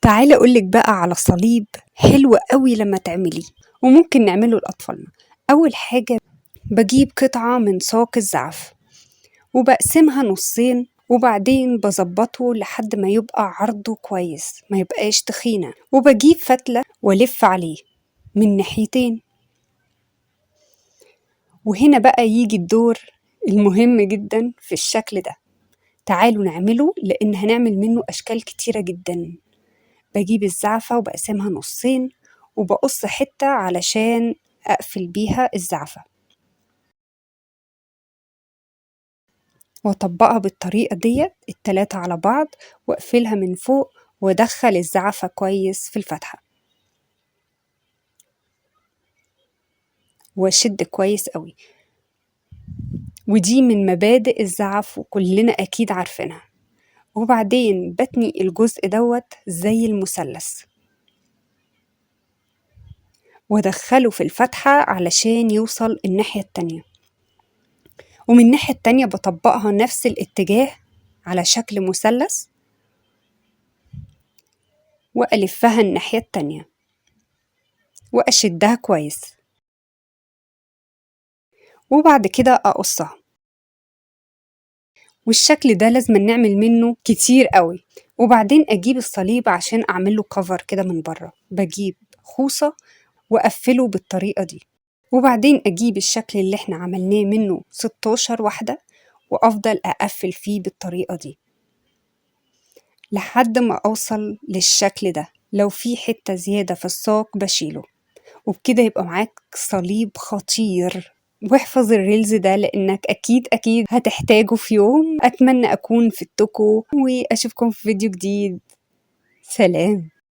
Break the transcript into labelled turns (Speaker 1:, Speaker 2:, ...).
Speaker 1: تعالي أقولك بقى على صليب حلو قوي لما تعمليه، وممكن نعمله لأطفالنا. أول حاجة بجيب قطعة من ساق الزعف وبقسمها نصين، وبعدين بظبطه لحد ما يبقى عرضه كويس، ما يبقاش تخينة، وبجيب فتلة والف عليه من ناحيتين. وهنا بقى يجي الدور المهم جدا في الشكل ده. تعالوا نعمله لأن هنعمل منه أشكال كتيرة جدا. بجيب الزعفة وبقسمها نصين، وبقص حتة علشان أقفل بيها الزعفة، وأطبقها بالطريقة ديت التلاتة على بعض، وأقفلها من فوق، وأدخل الزعفة كويس في الفتحة، وأشد كويس قوي. ودي من مبادئ الزعف وكلنا أكيد عارفينها. وبعدين بتني الجزء دوت زي المثلث، وأدخله في الفتحة علشان يوصل الناحية التانية، ومن الناحية التانية بطبقها نفس الاتجاه على شكل مثلث، وألفها الناحية التانية وأشدها كويس، وبعد كده أقصها. والشكل ده لازم نعمل منه كتير قوي. وبعدين أجيب الصليب عشان أعمله كفر كده من بره، بجيب خوصة وأقفله بالطريقة دي، وبعدين أجيب الشكل اللي احنا عملناه منه 16 واحدة، وأفضل أقفل فيه بالطريقة دي لحد ما أوصل للشكل ده. لو في حتة زيادة في الساق بشيله، وبكده يبقى معاك صليب خطير. واحفظ الريلز ده لأنك أكيد هتحتاجه في يوم. أتمنى أكون فدتكم، وأشوفكم في فيديو جديد. سلام.